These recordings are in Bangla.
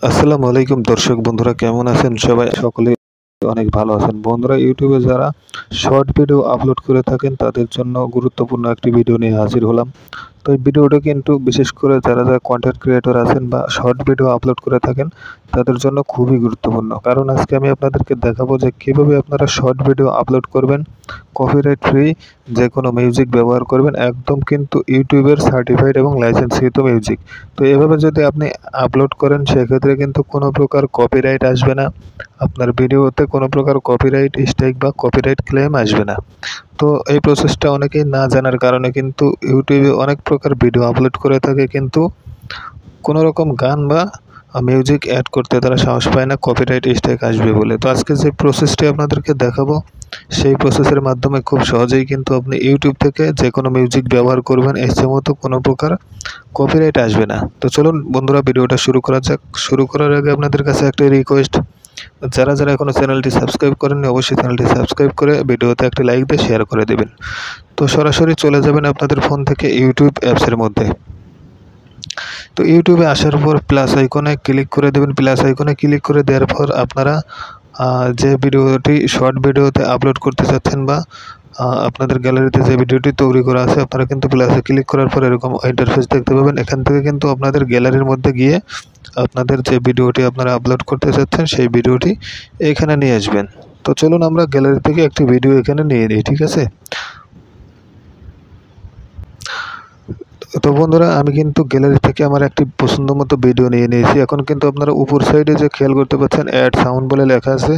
আসসালামু আলাইকুম দর্শক বন্ধুরা, কেমন আছেন সবাই? সকলে অনেক ভালো আছেন। বন্ধুরা, ইউটিউবে যারা শর্ট ভিডিও আপলোড করে থাকেন তাদের জন্য গুরুত্বপূর্ণ একটি ভিডিও নিয়ে হাজির হলাম। তো এই ভিডিওটা কিন্তু বিশেষ করে যারা কন্টেন্ট ক্রিয়েটর আছেন বা শর্ট ভিডিও আপলোড করে থাকেন তাদের জন্য খুবই গুরুত্বপূর্ণ। কারণ আজকে আমি আপনাদেরকে দেখাবো যে কীভাবে আপনারা শর্ট ভিডিও আপলোড করবেন, কপিরাইট ফ্রি যে কোনো মিউজিক ব্যবহার করবেন, একদম কিন্তু ইউটিউবের সার্টিফাইড এবং লাইসেন্সকৃত মিউজিক। তো এভাবে যদি আপনি আপলোড করেন সেক্ষেত্রে কিন্তু কোনো প্রকার কপিরাইট আসবে না, আপনার ভিডিওতে কোনো প্রকার কপিরাইট স্ট্রাইক বা কপিরাইট ক্লেম আসবে না। তো এই প্রসেসটা অনেকেই না জানার কারণে কিন্তু ইউটিউবে অনেক প্রকার ভিডিও আপলোড করে থাকে, কিন্তু কোনো রকম গান বা মিউজিক অ্যাড করতে তারা সাহস পায় না কপিরাইট স্ট্রাইক আসবে বলে। তো আজকে যে প্রসেসটি আপনাদেরকে দেখাবো সেই প্রসেসের মাধ্যমে খুব সহজেই কিন্তু আপনি ইউটিউব থেকে যে কোনো মিউজিক ব্যবহার করবেন, এর মতো কোনো প্রকার কপিরাইট আসবে না। তো চলুন বন্ধুরা, ভিডিওটা শুরু করা যাক। শুরু করার আগে আপনাদের কাছে একটা রিকোয়েস্ট, যারা এখনও চ্যানেলটি সাবস্ক্রাইব করেননি অবশ্যই চ্যানেলটি সাবস্ক্রাইব করে ভিডিওতে একটা লাইক দিয়ে শেয়ার করে দেবেন। তো সরাসরি চলে যাবেন আপনাদের ফোন থেকে ইউটিউব অ্যাপসের মধ্যে। তো ইউটিউবে আসার পর প্লাস আইকনে ক্লিক করে দেবেন। প্লাস আইকনে ক্লিক করে দেওয়ার পর আপনারা যে ভিডিওটি শর্ট ভিডিওতে আপলোড করতে চাচ্ছেন বা আপনাদের গ্যালারিতে যে ভিডিওটি তৈরি করা আছে, আপনারা কিন্তু প্লাসে ক্লিক করার পর এরকম ইন্টারফেস দেখতে পাবেন। এখান থেকে কিন্তু আপনাদের গ্যালারির মধ্যে গিয়ে আপনাদের যে ভিডিওটি আপনারা আপলোড করতে চাচ্ছেন সেই ভিডিওটি এখানে নিয়ে আসবেন। তো চলুন আমরা গ্যালারি থেকে একটি ভিডিও এখানে নিয়ে নিই, ঠিক আছে? তো বন্ধুরা, আমি কিন্তু গ্যালারি থেকে আমার একটি পছন্দ মতো ভিডিও নিয়ে নিয়েছি। এখন কিন্তু আপনারা উপর সাইডে যে খেয়াল করতে পাচ্ছেন অ্যাড সাউন্ড বলে লেখা আছে,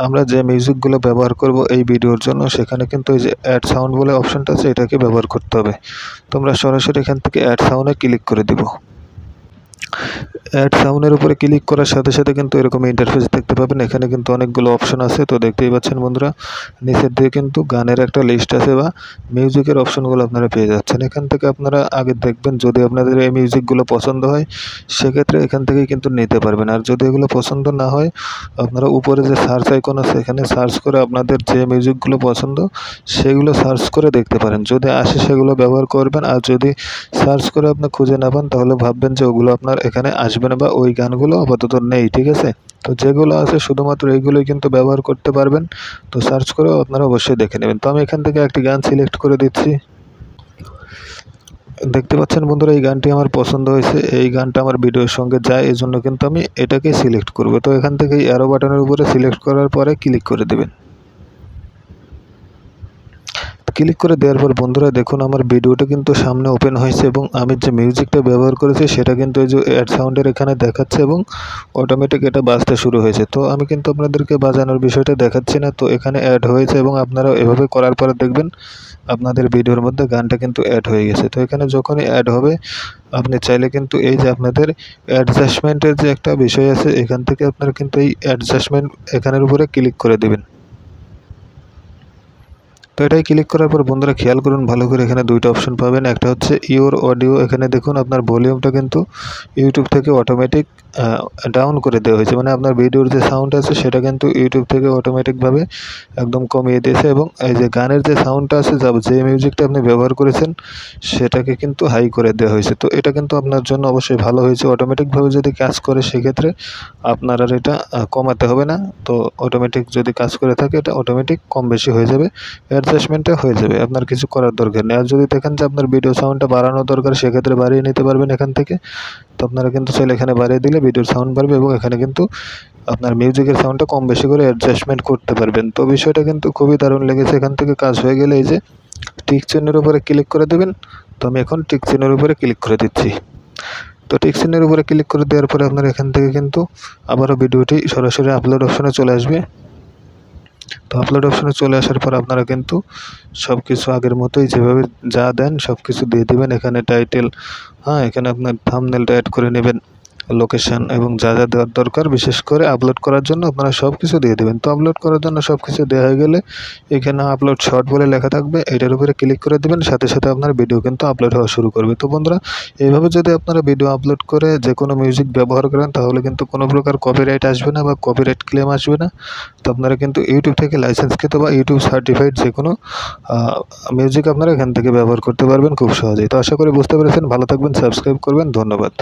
আমরা যে মিউজিকগুলো ব্যবহার করব এই ভিডিওর জন্য সেখানে কিন্তু এই যে অ্যাড সাউন্ড বলে অপশনটা আছে, এটাকে ব্যবহার করতে হবে। তোমরা সরাসরি এখান থেকে অ্যাড সাউন্ডে ক্লিক করে দিব। অ্যাড সাউন্ডের উপরে ক্লিক করার সাথে সাথে কিন্তু এরকম ইন্টারফেস দেখতে পাবেন। এখানে কিন্তু অনেকগুলো অপশন আছে, তো দেখতেই পাচ্ছেন বন্ধুরা, নিচের দিকে কিন্তু গানের একটা লিস্ট আছে বা মিউজিকের অপশনগুলো আপনারা পেয়ে যাচ্ছেন। এখান থেকে আপনারা আগে দেখবেন, যদি আপনাদের এই মিউজিকগুলো পছন্দ হয় সেক্ষেত্রে এখান থেকে কিন্তু নিতে পারবেন। আর যদি এগুলো পছন্দ না হয়, আপনারা উপরে যে সার্চ আইকন আছে এখানে সার্চ করে আপনাদের যে মিউজিকগুলো পছন্দ সেগুলো সার্চ করে দেখতে পারেন। যদি আসে সেগুলো ব্যবহার করবেন, আর যদি সার্চ করে আপনি খুঁজে না পান তাহলে ভাববেন যে ওগুলো আপনার এখানে আসবে না বা ওই গানগুলো আপাতত নেই, ঠিক আছে? তো যেগুলো আছে শুধুমাত্র এইগুলোই কিন্তু ব্যবহার করতে পারবেন। তো সার্চ করেও আপনারা অবশ্যই দেখে নেবেন। তো আমি এখান থেকে একটি গান সিলেক্ট করে দিচ্ছি। দেখতে পাচ্ছেন বন্ধুরা, এই গানটি আমার পছন্দ হয়েছে, এই গানটা আমার ভিডিওর সঙ্গে যায়, এই জন্য কিন্তু আমি এটাকেই সিলেক্ট করব। তো এখান থেকে অ্যারো বাটনের উপরে সিলেক্ট করার পরে ক্লিক করে দেবেন। ক্লিক করে দেওয়ার পর বন্ধুরা দেখুন আমার ভিডিওটা কিন্তু সামনে ওপেন হয়েছে এবং আমি যে মিউজিকটা ব্যবহার করেছি সেটা কিন্তু এই যে অ্যাড সাউন্ডের এখানে দেখাচ্ছে এবং অটোমেটিক এটা বাজতে শুরু হয়েছে। তো আমি কিন্তু আপনাদেরকে বাজানোর বিষয়টা দেখাচ্ছি না, তো এখানে অ্যাড হয়েছে এবং আপনারা এভাবে করার পরে দেখবেন আপনাদের ভিডিওর মধ্যে গানটা কিন্তু অ্যাড হয়ে গেছে। তো এখানে যখনই অ্যাড হবে আপনি চাইলে কিন্তু এই যে আপনাদের অ্যাডজাস্টমেন্টের যে একটা বিষয় আছে এখান থেকে আপনারা কিন্তু এই অ্যাডজাস্টমেন্ট এখানের উপরে ক্লিক করে দেবেন। তো এটাই ক্লিক করার পর বন্ধুরা খেয়াল করুন ভালো করে, এখানে দুইটা অপশন পাবেন। একটা হচ্ছে ইওর অডিও, এখানে দেখুন আপনার ভলিউমটা কিন্তু ইউটিউব থেকে অটোমেটিক ডাউন করে দেওয়া হয়েছে, মানে আপনার ভিডিওর যে সাউন্ড আছে সেটা কিন্তু ইউটিউব থেকে অটোমেটিকভাবে একদম কমিয়ে দিয়েছে এবং এই যে গানের যে সাউন্ডটা আছে যে মিউজিকটা আপনি ব্যবহার করেছেন সেটাকে কিন্তু হাই করে দেওয়া হয়েছে। তো এটা কিন্তু আপনার জন্য অবশ্যই ভালো হয়েছে। অটোমেটিকভাবে যদি কাজ করে সেক্ষেত্রে আপনার আর এটা কমাতে হবে না। তো অটোমেটিক যদি কাজ করে থাকে এটা অটোমেটিক কম বেশি হয়ে যাবে, অ্যাডজাস্টমেন্টে হয়ে যাবে, আপনার কিছু করার দরকার নেই। আর যদি দেখেন যে আপনার ভিডিও সাউন্ডটা বাড়ানো দরকার সেক্ষেত্রে বাড়িয়ে নিতে পারবেন এখান থেকে। তো আপনারা কিন্তু চাইলে এখানে বাড়িয়ে দিলে ভিডিওর সাউন্ড বাড়বে এবং এখানে কিন্তু আপনার মিউজিকের সাউন্ডটা কম বেশি করে অ্যাডজাস্টমেন্ট করতে পারবেন। তো বিষয়টা কিন্তু খুবই দারুণ লেগেছে। এখান থেকে কাজ হয়ে গেলে এই যে টিক চিহ্নের উপরে ক্লিক করে দেবেন। তো আমি এখন টিক চিহ্নের উপরে ক্লিক করে দিচ্ছি। তো টিক চিহ্নের উপরে ক্লিক করে দেওয়ার পরে আপনার এখান থেকে কিন্তু আবারও ভিডিওটি সরাসরি আপলোড অপশনে চলে আসবে। তো আপলোড অপশনে চলে আসার পর আপনারা কিন্তু সব কিছু আগের মতোই যেভাবে যা দেন সব কিছু দিয়ে দেবেন। এখানে টাইটেল, এখানে আপনার থাম্বনেলটা অ্যাড করে নেবেন, লোকেশন এবং যা যা দেওয়ার দরকার বিশেষ করে আপলোড করার জন্য আপনারা সব কিছু দিয়ে দেবেন। তো আপলোড করার জন্য সব কিছু দেওয়া হয়ে গেলে এখানে আপলোড শর্ট বলে লেখা থাকবে, এটার উপরে ক্লিক করে দেবেন, সাথে সাথে আপনার ভিডিও কিন্তু আপলোড হওয়া শুরু করবে। তো বন্ধুরা, এইভাবে যদি আপনারা ভিডিও আপলোড করে যে কোনো মিউজিক ব্যবহার করেন তাহলে কিন্তু কোনো প্রকার কপিরাইট আসবে না বা কপিরাইট ক্লেম আসবে না। তো আপনারা কিন্তু ইউটিউব থেকে লাইসেন্সকৃত বা ইউটিউব সার্টিফাইড যে কোনো মিউজিক আপনারা এখান থেকে ব্যবহার করতে পারবেন খুব সহজেই। তো আশা করি বুঝতে পেরেছেন। ভালো থাকবেন, সাবস্ক্রাইব করবেন, ধন্যবাদ।